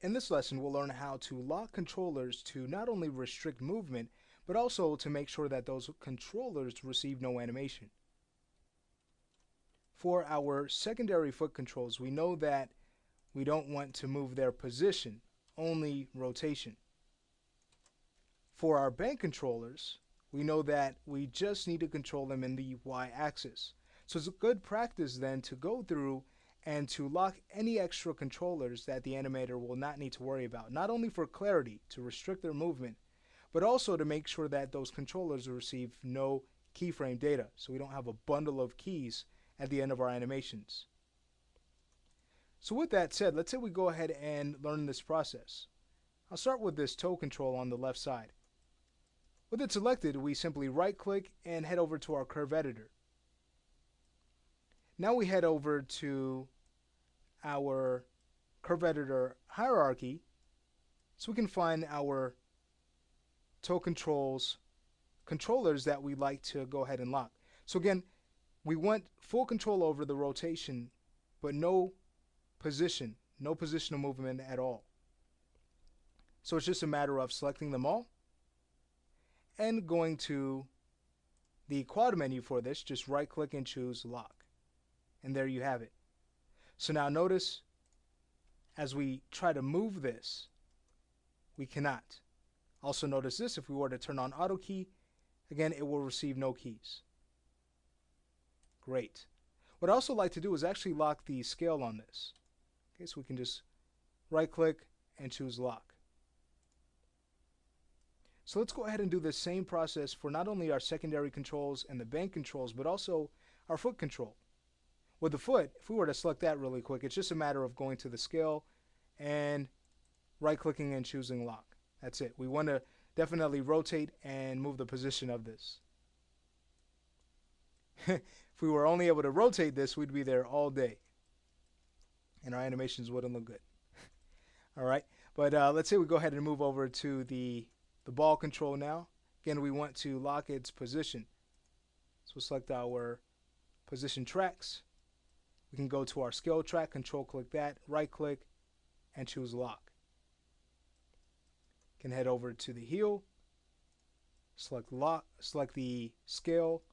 In this lesson, we'll learn how to lock controllers to not only restrict movement, but also to make sure that those controllers receive no animation. For our secondary foot controls, we know that we don't want to move their position, only rotation. For our bank controllers, we know that we just need to control them in the y-axis. So it's a good practice then to go through and to lock any extra controllers that the animator will not need to worry about, not only for clarity, to restrict their movement, but also to make sure that those controllers receive no keyframe data, so we don't have a bundle of keys at the end of our animations. So with that said, let's say we go ahead and learn this process. I'll start with this toe control on the left side. With it selected, we simply right click and head over to our curve editor. Now we head over to our curve editor hierarchy so we can find our toe controllers that we like to go ahead and lock. So again, we want full control over the rotation, but no positional movement at all. So it's just a matter of selecting them all and going to the quad menu for this. Just right click and choose lock. And there you have it. So now notice as we try to move this, we cannot. Also notice this, if we were to turn on auto key, again it will receive no keys. Great. What I also like to do is actually lock the scale on this. Okay, so we can just right click and choose lock. So let's go ahead and do the same process for not only our secondary controls and the bank controls, but also our foot control. With the foot, if we were to select that really quick, it's just a matter of going to the scale and right clicking and choosing lock. That's it. We want to definitely rotate and move the position of this. If we were only able to rotate this, we'd be there all day and our animations wouldn't look good. All right, but let's say we go ahead and move over to the ball control now. Again, we want to lock its position. So we'll select our position tracks. We can go to our scale track, control click that, right click, and choose lock. Can head over to the heel, select lock, select the scale,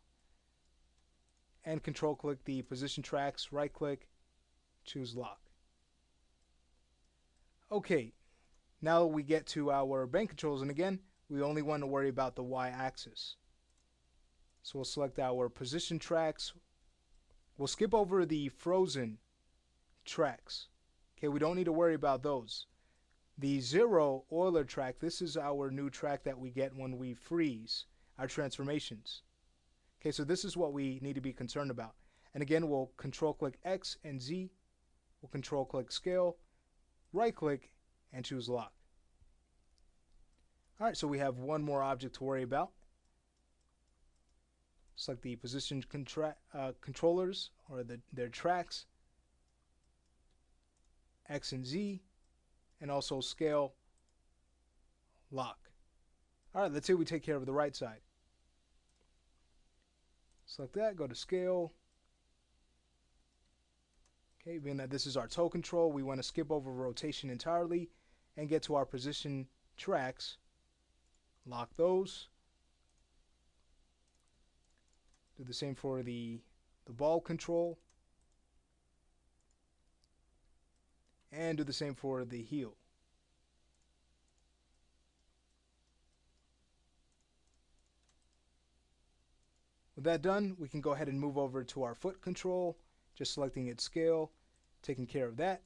and control click the position tracks, right click, choose lock. Okay, now we get to our bank controls, and again, we only want to worry about the y-axis. So we'll select our position tracks. We'll skip over the frozen tracks. Okay, we don't need to worry about those. The 0 Euler track, this is our new track that we get when we freeze our transformations. Okay, so this is what we need to be concerned about. And again, we'll control click X and Z. We'll control click scale, right click, and choose lock. All right, so we have one more object to worry about. Select the position controllers or their tracks, X and Z, and also scale, lock. All right, let's say we take care of the right side. Select that, go to scale. Okay, being that this is our toe control, we want to skip over rotation entirely and get to our position tracks. Lock those. Do the same for the ball control. And do the same for the heel. With that done, we can go ahead and move over to our foot control, just selecting its scale, taking care of that.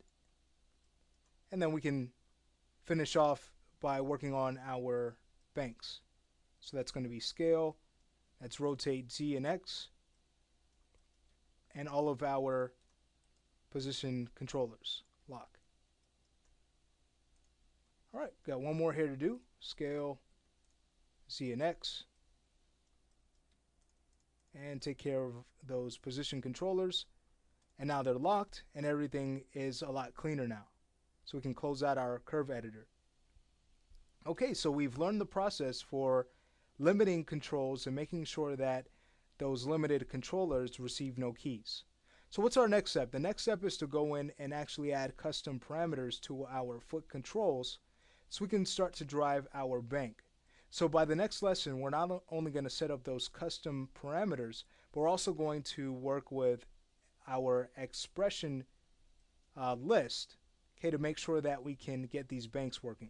And then we can finish off by working on our banks. So that's going to be scale, that's rotate Z and X, and all of our position controllers, lock. All right, got one more here to do, scale, Z and X, and take care of those position controllers. And now they're locked and everything is a lot cleaner now. So we can close out our curve editor. Okay, so we've learned the process for limiting controls and making sure that those limited controllers receive no keys. So what's our next step? The next step is to go in and actually add custom parameters to our foot controls so we can start to drive our bank. So by the next lesson, we're not only going to set up those custom parameters, but we're also going to work with our expression list, okay, to make sure that we can get these banks working.